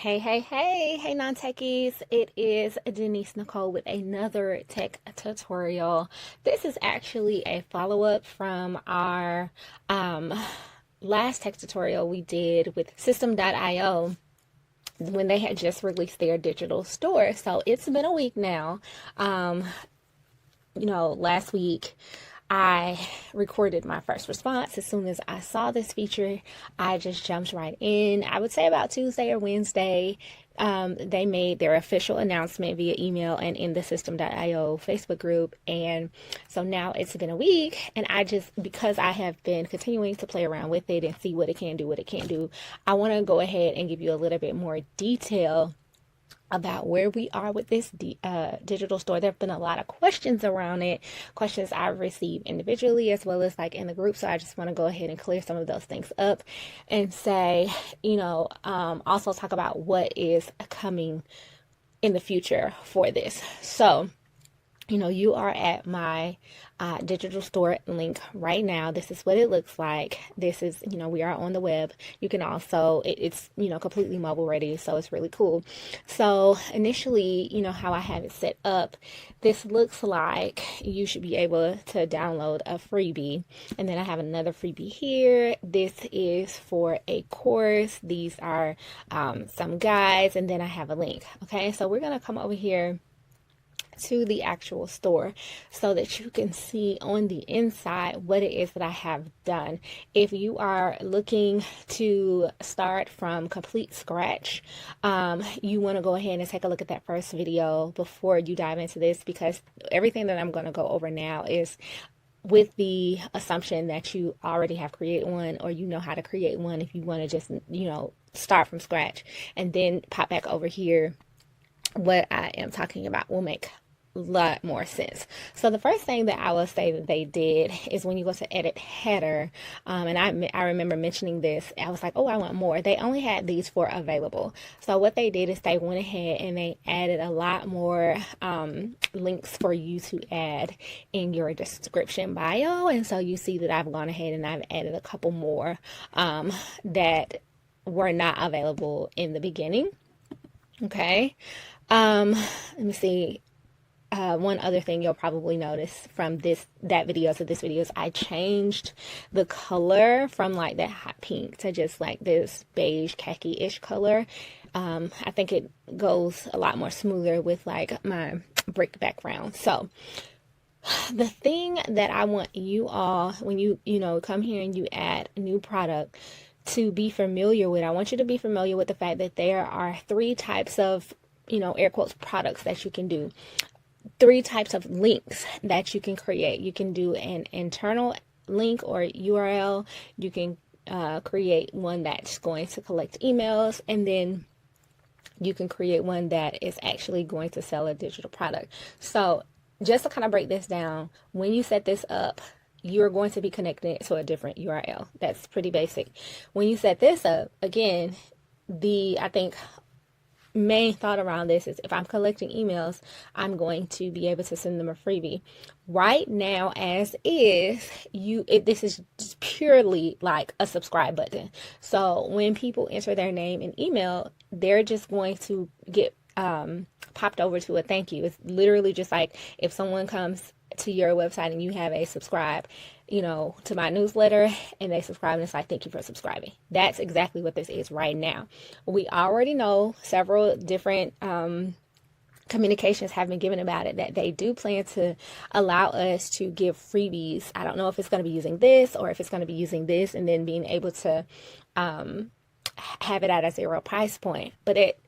Hey, non-techies. It is Denise Nicole with another tech tutorial. This is actually a follow-up from our um, last tech tutorial we did with System.io when they had just released their digital store. So it's been a week now. Um, last week I recorded my first response. As soon as I saw this feature, I just jumped right in. I would say about Tuesday or Wednesday, they made their official announcement via email and in the System.io Facebook group. And so now it's been a week, and because I have been continuing to play around with it and see what it can do, what it can't do, I want to go ahead and give you a little bit more detail about where we are with this digital store. There have been a lot of questions around it, questions I've received individually as well as like in the group. So I just want to go ahead and clear some of those things up and say, also talk about what is coming in the future for this. So, you are at my digital store link right now. This is what it looks like. This is, we are on the web. You can also, it's, completely mobile ready. So it's really cool. So initially, how I have it set up, this looks like you should be able to download a freebie. And then I have another freebie here. This is for a course. These are some guides. And then I have a link. Okay. So we're going to come over here to the actual store so that you can see on the inside what it is that I have done. If you are looking to start from complete scratch, you want to go ahead and take a look at that first video before you dive into this, because everything that I'm going to go over now is with the assumption that you already have created one, or you know how to create one. If you want to just, start from scratch and then pop back over here, what I am talking about will make lot more sense. So the first thing that I will say that they did is when you go to edit header, and I remember mentioning this, I was like, oh, I want more. They only had these four available. So what they did is they went ahead and they added a lot more links for you to add in your description bio. And so you see that I've gone ahead and I've added a couple more that were not available in the beginning. Okay. Let me see. One other thing you'll probably notice from that video to this video is I changed the color from like that hot pink to just like this beige khaki-ish color. I think it goes a lot more smoother with like my brick background. So the thing that I want you all, when you come here and you add a new product, to be familiar with, I want you to be familiar with the fact that there are three types of, air quotes, products that you can do. Three types of links that you can create. You can do an internal link or URL. You can create one that's going to collect emails, and then you can create one that is actually going to sell a digital product. So just to kind of break this down, when you set this up, you're going to be connecting it to a different URL. That's pretty basic. When you set this up, again, I think main thought around this is if I'm collecting emails, I'm going to be able to send them a freebie. Right now, as is, this is just purely like a subscribe button. So when people enter their name and email, they're just going to get popped over to a thank you. It's literally just like if someone comes to your website and you have a subscribe, to my newsletter, and they subscribe, and it's like, thank you for subscribing. That's exactly what this is right now. We already know several different communications have been given about it, that they do plan to allow us to give freebies. I don't know if it's going to be using this or if it's going to be using this and then being able to have it at a zero price point. But it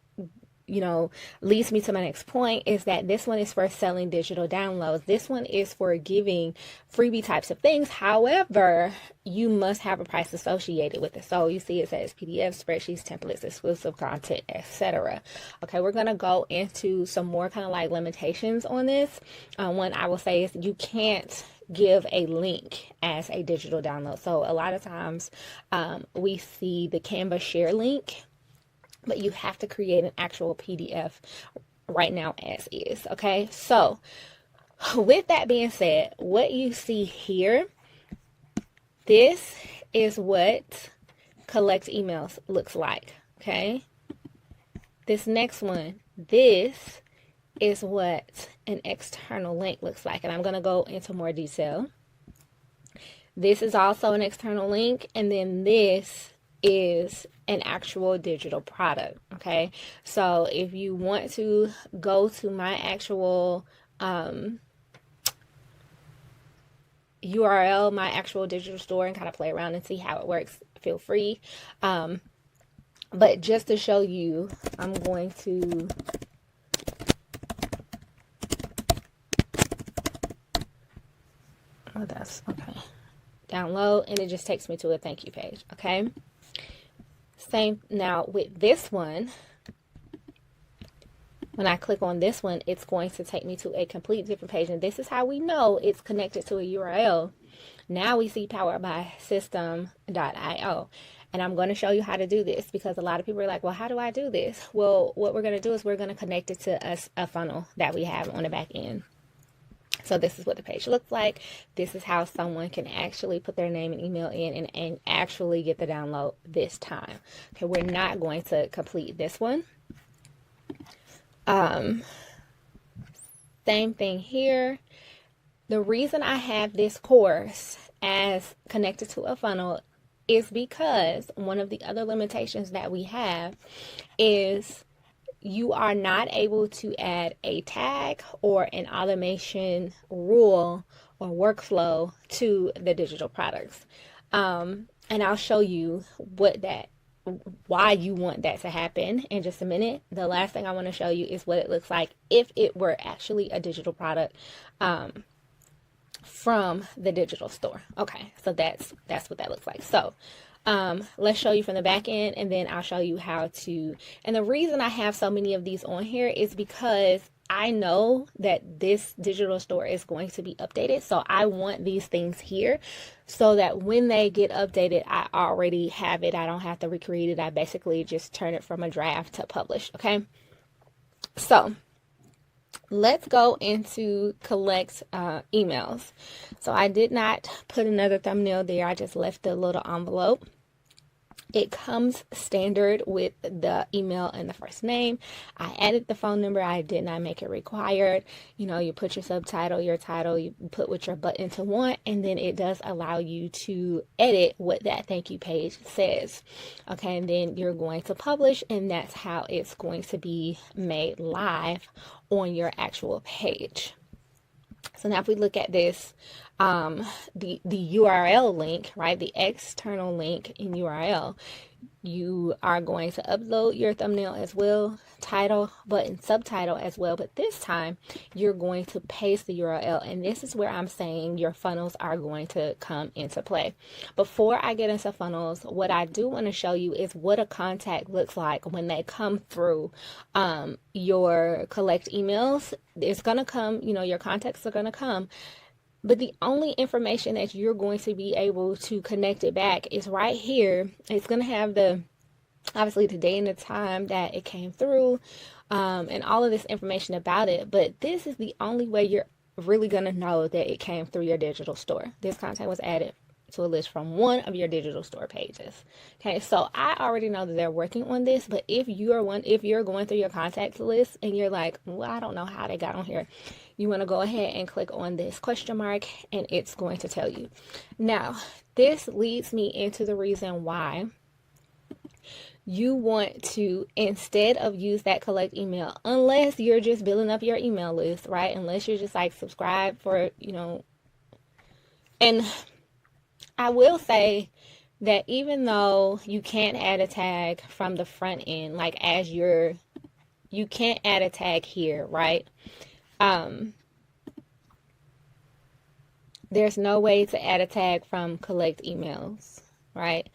leads me to my next point, is that this one is for selling digital downloads. This one is for giving freebie types of things. However, you must have a price associated with it. So you see it says PDF, spreadsheets, templates, exclusive content, etc. Okay, we're going to go into some more kind of like limitations on this. One I will say is you can't give a link as a digital download. So a lot of times we see the Canva share link, but you have to create an actual PDF right now as is. Okay, so with that being said, what you see here, this is what collect emails looks like. Okay, this next one, this is what an external link looks like. And I'm going to go into more detail. This is also an external link. And then this is an actual digital product. Okay. So if you want to go to my actual URL, my actual digital store, and kind of play around and see how it works, feel free. But just to show you, I'm going to that's okay. Download, and it just takes me to a thank you page. Okay. Same now with this one. When I click on this one, it's going to take me to a complete different page. And this is how we know it's connected to a URL. Now we see powered by system.io. And I'm going to show you how to do this, because a lot of people are like, well, how do I do this? Well, what we're going to do is we're going to connect it to a funnel that we have on the back end. So this is what the page looks like. This is how someone can actually put their name and email in and actually get the download this time. Okay, we're not going to complete this one. Same thing here. The reason I have this course as connected to a funnel is because one of the other limitations that we have is you are not able to add a tag or an automation rule or workflow to the digital products. And I'll show you why you want that to happen in just a minute. The last thing I want to show you is what it looks like if it were actually a digital product from the digital store. Okay, so that's what that looks like. So let's show you from the back end, and then I'll show you how to. And the reason I have so many of these on here is because I know that this digital store is going to be updated. So I want these things here so that when they get updated, I already have it. I don't have to recreate it. I basically just turn it from a draft to publish. Okay. So let's go into collect emails. So I did not put another thumbnail there. I just left the little envelope. It comes standard with the email and the first name. I added the phone number. I did not make it required. You put your subtitle, your title, you put what your button to want, and then it does allow you to edit what that thank you page says. Okay, and then you're going to publish, and that's how it's going to be made live on your actual page. So now if we look at this, the URL link, right, the external link in URL, you are going to upload your thumbnail as well, title, button, subtitle as well. But this time you're going to paste the URL. And this is where I'm saying your funnels are going to come into play. Before I get into funnels, what I do want to show you is what a contact looks like when they come through your collect emails. It's going to come, your contacts are going to come. But the only information that you're going to be able to connect it back is right here. It's going to have obviously the day and the time that it came through, and all of this information about it. But this is the only way you're really going to know that it came through your digital store. This content was added to a list from one of your digital store pages. Okay, so I already know that they're working on this, but if you're going through your contacts list and you're like, well, I don't know how they got on here, you want to go ahead and click on this question mark, and it's going to tell you. Now, this leads me into the reason why you want to, instead of use that collect email, unless you're just building up your email list, right? Unless you're just like subscribe for, and I will say that even though you can't add a tag from the front end, like you can't add a tag here, right? There's no way to add a tag from collect emails, right?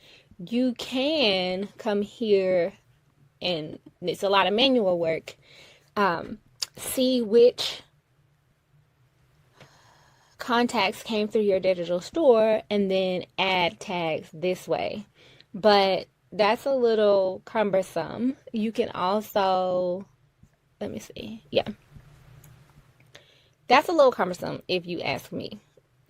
You can come here, and it's a lot of manual work, see which contacts came through your digital store and then add tags this way. But that's a little cumbersome. You can also, let me see. Yeah. That's a little cumbersome if you ask me.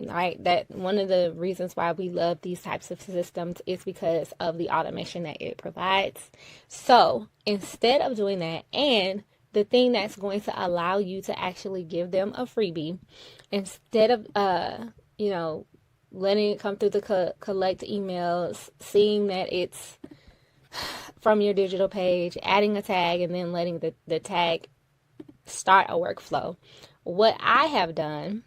right? That one of the reasons why we love these types of systems is because of the automation that it provides. So instead of doing that, and the thing that's going to allow you to actually give them a freebie, instead of letting it come through the collect emails, seeing that it's from your digital page, adding a tag, and then letting the tag start a workflow. What I have done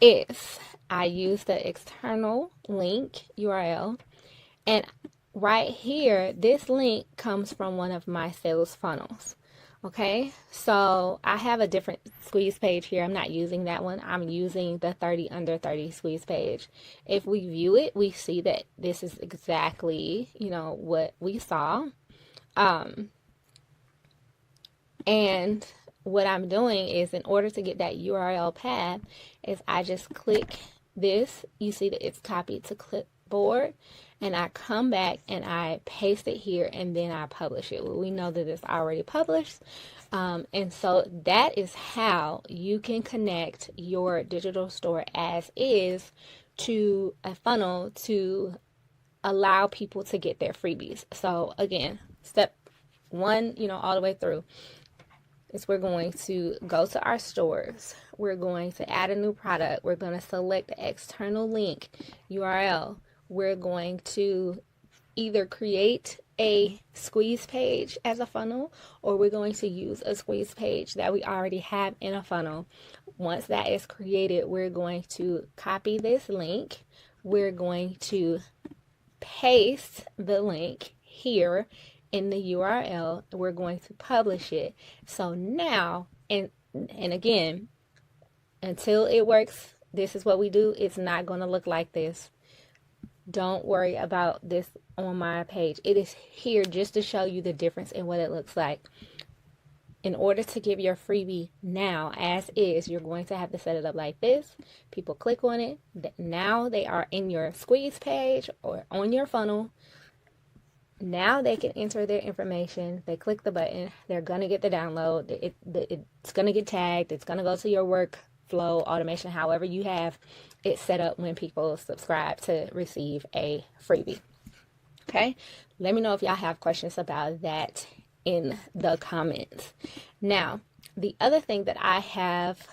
is I use the external link URL, and right here, this link comes from one of my sales funnels. Okay, so I have a different squeeze page here. I'm not using that one. I'm using the 30 under 30 squeeze page. If we view it, we see that this is exactly, what we saw. And what I'm doing is, in order to get that URL path, is I just click this. You see that it's copied to clipboard, and I come back and I paste it here, and then I publish it. Well, we know that it's already published. And so that is how you can connect your digital store as is to a funnel to allow people to get their freebies. So again, step one, all the way through, is we're going to go to our stores. We're going to add a new product. We're going to select the external link URL. We're going to either create a squeeze page as a funnel, or we're going to use a squeeze page that we already have in a funnel. Once that is created, we're going to copy this link. We're going to paste the link here in the URL. We're going to publish it. So now, and again, until it works, this is what we do. It's not going to look like this. Don't worry about this on my page. It is here just to show you the difference in what it looks like. In order to give your freebie now as is, you're going to have to set it up like this. People click on it. Now they are in your squeeze page or on your funnel. Now they can enter their information. They click the button. They're going to get the download. It's going to get tagged. It's going to go to your workflow automation, however you have it set up when people subscribe to receive a freebie. Okay, let me know if y'all have questions about that in the comments. Now, the other thing that I have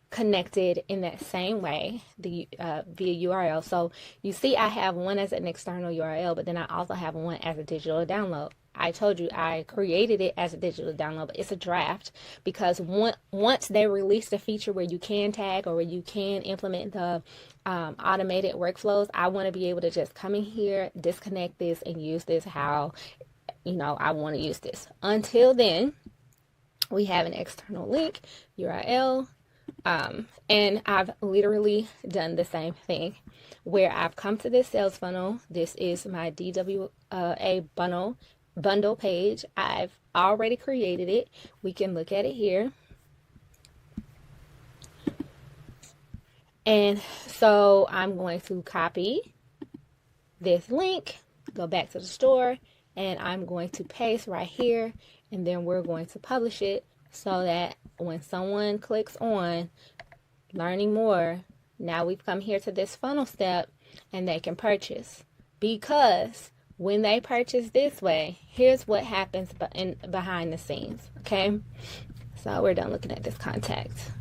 connected in that same way, the via URL. So you see I have one as an external URL, but then I also have one as a digital download. I told you I created it as a digital download, but it's a draft, because once they release the feature where you can tag or where you can implement the automated workflows, I want to be able to just come in here, disconnect this, and use this how I want to use this. Until then, we have an external link URL. And I've literally done the same thing where I've come to this sales funnel. This is my DWA bundle page. I've already created it. We can look at it here. And so I'm going to copy this link, go back to the store, and I'm going to paste right here, and then we're going to publish it so that when someone clicks on learning more, now we've come here to this funnel step and they can purchase. Because when they purchase this way, here's what happens behind the scenes. Okay, so we're done looking at this contact.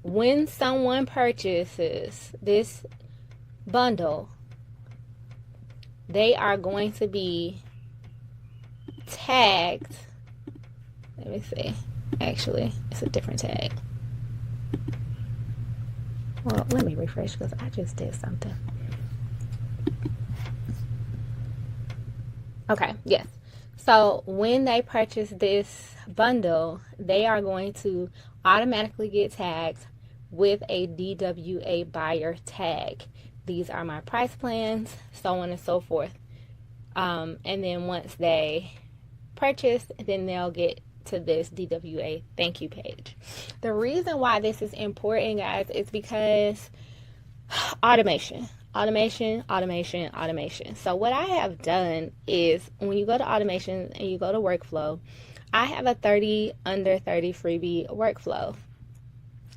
When someone purchases this bundle, they are going to be tagged. Let me see. Actually, it's a different tag. Well, let me refresh because I just did something. Okay, yes. So when they purchase this bundle, they are going to automatically get tagged with a DWA buyer tag. These are my price plans, so on and so forth. And then once they purchase, then they'll get to this DWA thank you page. The reason why this is important, guys, is because automation. So what I have done is, when you go to automation and you go to workflow, I have a 30 under 30 freebie workflow,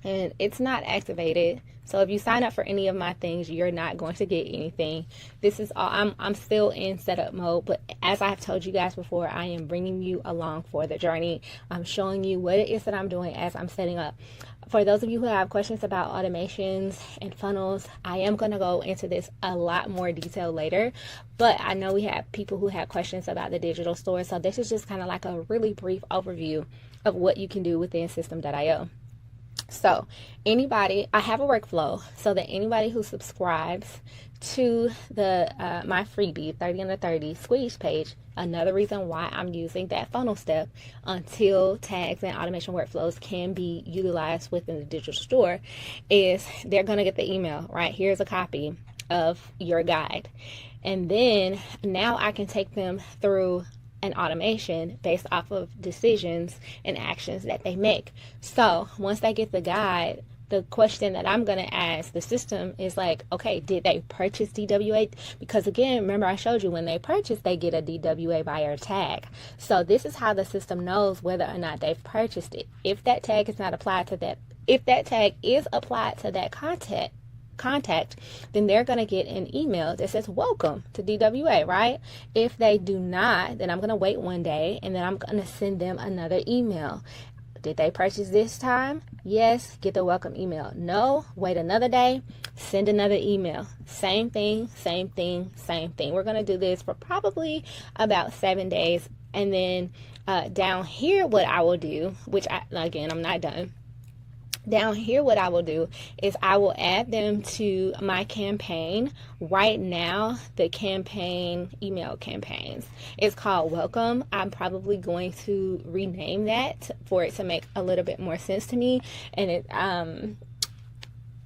and it's not activated. So if you sign up for any of my things, you're not going to get anything. This is all, I'm still in setup mode, but as I've told you guys before, I am bringing you along for the journey. I'm showing you what it is that I'm doing as I'm setting up. For those of you who have questions about automations and funnels, I am going to go into this a lot more detail later, but I know we have people who have questions about the digital store. So this is just kind of like a really brief overview of what you can do within System.io. So anybody, I have a workflow so that anybody who subscribes to the my freebie 30 under 30 squeeze page, another reason why I'm using that funnel step until tags and automation workflows can be utilized within the digital store, is they're going to get the email, right? Here's a copy of your guide. And then now I can take them through an automation based off of decisions and actions that they make. So once they get the guide, the question that I'm going to ask the system is like, okay, did they purchase DWA? Because again, remember I showed you when they purchase, they get a DWA buyer tag. So this is how the system knows whether or not they've purchased it. If that tag is not applied to that, if that tag is applied to that contact, then they're going to get an email that says welcome to DWA, right? If they do not, then I'm going to wait one day and then I'm going to send them another email. Did they purchase this time? Yes, get the welcome email. No, wait another day, send another email. Same thing, same thing, same thing. We're going to do this for probably about 7 days. And then down here, what I will do, which again, I'm not done. Down here, what I will do is I will add them to my campaign. Right now, the campaign, email campaigns, is called Welcome. I'm probably going to rename that for it to make a little bit more sense to me. And it,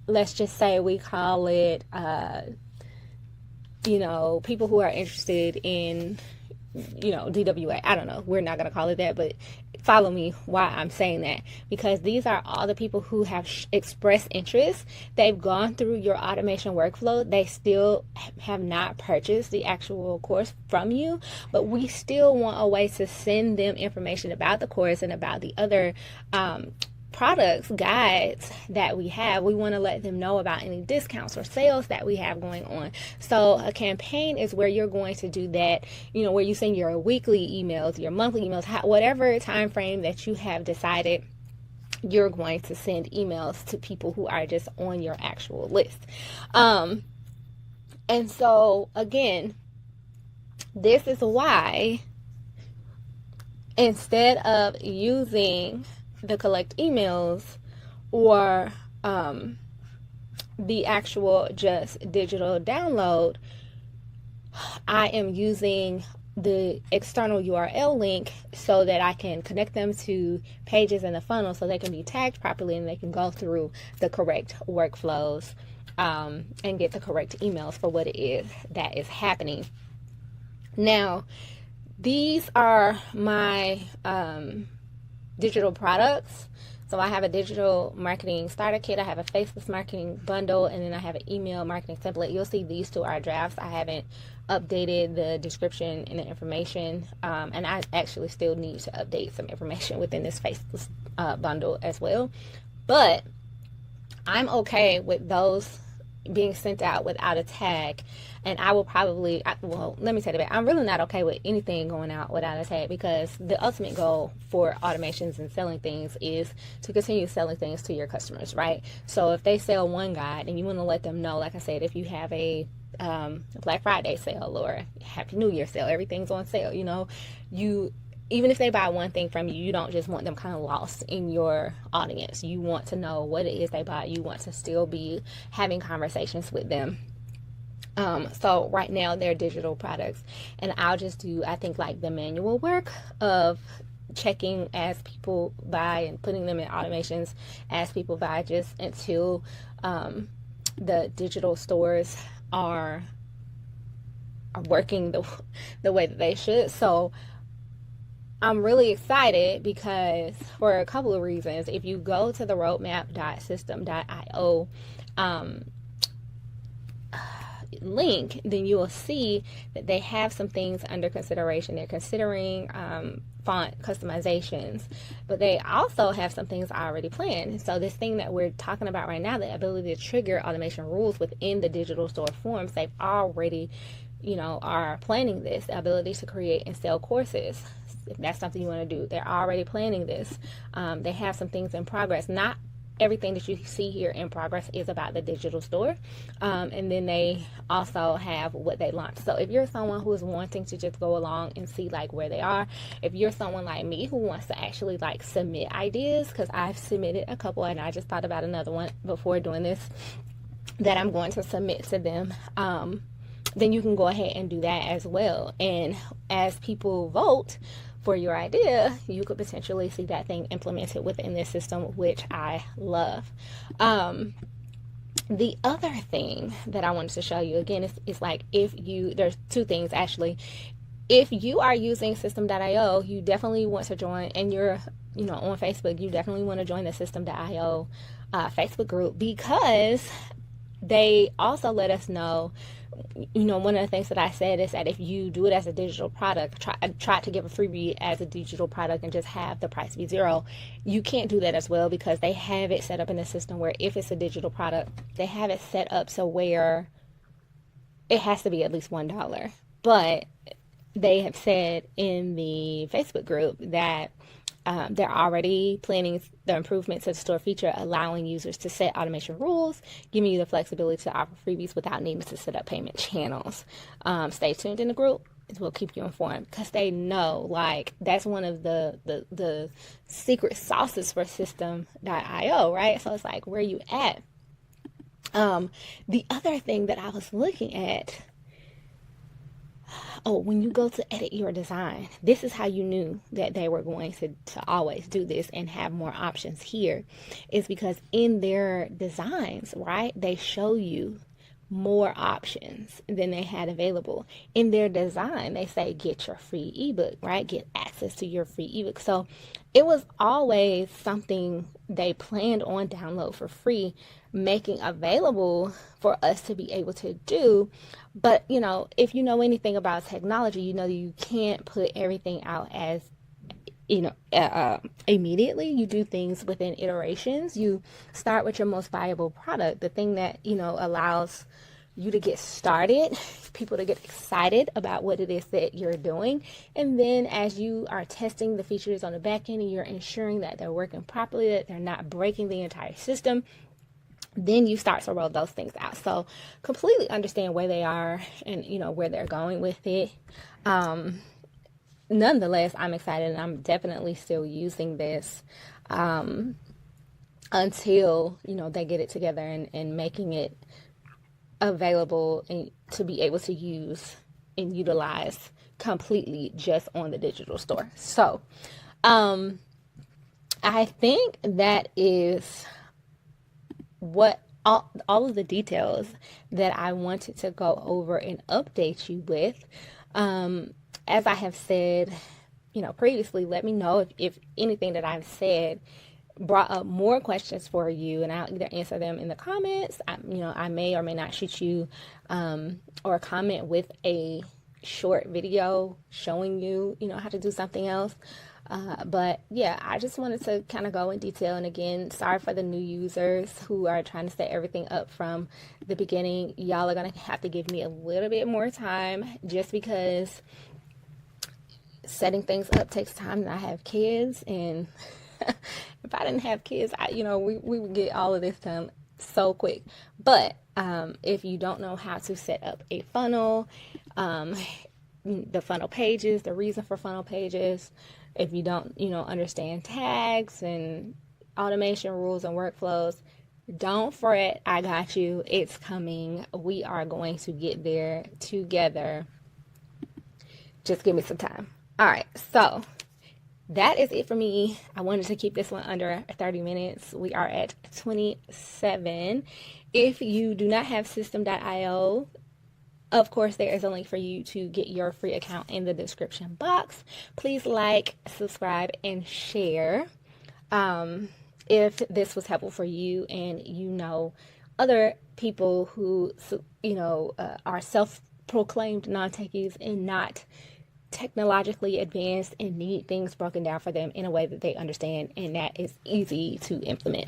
let's just say we call it, people who are interested in, DWA. I don't know. We're not going to call it that, but follow me why I'm saying that, because these are all the people who have expressed interest. They've gone through your automation workflow. They still have not purchased the actual course from you, but we still want a way to send them information about the course and about the other products, guides that we have. We want to let them know about any discounts or sales that we have going on. So a campaign is where you're going to do that, where you send your weekly emails, your monthly emails, whatever time frame that you have decided, you're going to send emails to people who are just on your actual list. And so again, this is why instead of using the collect emails or the actual just digital download, I am using the external URL link so that I can connect them to pages in the funnel so they can be tagged properly and they can go through the correct workflows and get the correct emails for what it is that is happening. Now, these are my digital products. So I have a digital marketing starter kit, I have a Facebook marketing bundle, and then I have an email marketing template. You'll see these two are drafts. I haven't updated the description and the information, and I actually still need to update some information within this Facebook bundle as well. But I'm okay with those being sent out without a tag, and I will probably, let me say that I'm really not okay with anything going out without a tag, because the ultimate goal for automations and selling things is to continue selling things to your customers, right? So if they sell one guide and you want to let them know, like I said, if you have a Black Friday sale or Happy New Year sale, everything's on sale, even if they buy one thing from you, you don't just want them kind of lost in your audience. You want to know what it is they buy. You want to still be having conversations with them. So right now they're digital products, and I'll just do, I think, like the manual work of checking as people buy and putting them in automations as people buy, just until the digital stores are working the way that they should. So I'm really excited because for a couple of reasons. If you go to the roadmap.system.io, link, then you will see that they have some things under consideration. They're considering font customizations, but they also have some things already planned. So this thing that we're talking about right now, the ability to trigger automation rules within the digital store forms, they've already, are planning this, the ability to create and sell courses. If that's something you want to do, they're already planning this. They have some things in progress. Not everything that you see here in progress is about the digital store. And then they also have what they launched. So if you're someone who is wanting to just go along and see like where they are, if you're someone like me who wants to actually like submit ideas, because I've submitted a couple and I just thought about another one before doing this that I'm going to submit to them, then you can go ahead and do that as well. And as people vote for your idea, you could potentially see that thing implemented within this system, which I love. The other thing that I wanted to show you again is like, there's two things actually. If you are using System.io, you definitely want to join, and you're on Facebook, you definitely want to join the System.io Facebook group, because they also let us know, one of the things that I said is that if you do it as a digital product, try to give a freebie as a digital product and just have the price be $0. You can't do that as well, because they have it set up in the system where if it's a digital product, they have it set up so where it has to be at least $1. But they have said in the Facebook group that they're already planning the improvements to the store feature, allowing users to set automation rules, giving you the flexibility to offer freebies without needing to set up payment channels. Stay tuned in the group. We'll keep you informed, because they know like that's one of the secret sauces for System.io, right? So it's like, where you at? The other thing that I was looking at, when you go to edit your design, this is how you knew that they were going to always do this and have more options here, is because in their designs, right, they show you more options than they had available. In their design, they say get your free ebook, right? Get access to your free ebook. So it was always something they planned on download for free, making available for us to be able to do. But, if you know anything about technology, you can't put everything out as, immediately. You do things within iterations. You start with your most valuable product, the thing that, allows you to get started, people to get excited about what it is that you're doing. And then as you are testing the features on the back end and you're ensuring that they're working properly, that they're not breaking the entire system, then you start to roll those things out. So completely understand where they are and, where they're going with it. Nonetheless, I'm excited, and I'm definitely still using this until, they get it together and making it available and to be able to use and utilize completely just on the digital store. So I think that is what all of the details that I wanted to go over and update you with. As I have said, previously, let me know if anything that I've said brought up more questions for you, and I'll either answer them in the comments. I may or may not shoot you or comment with a short video showing you, how to do something else. But yeah, I just wanted to kind of go in detail. And again, sorry for the new users who are trying to set everything up from the beginning. Y'all are going to have to give me a little bit more time, just because setting things up takes time, and I have kids, and if I didn't have kids, we would get all of this done so quick. But if you don't know how to set up a funnel, the funnel pages, the reason for funnel pages, if you don't, understand tags and automation rules and workflows, don't fret. I got you. It's coming. We are going to get there together. Just give me some time. All right. So that is it for me. I wanted to keep this one under 30 minutes. We are at 27. If you do not have System.io, of course, there is a link for you to get your free account in the description box. Please like, subscribe, and share if this was helpful for you and other people who, are self-proclaimed non-techies and not technologically advanced and need things broken down for them in a way that they understand and that is easy to implement.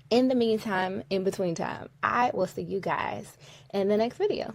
In the meantime, in between time, I will see you guys in the next video.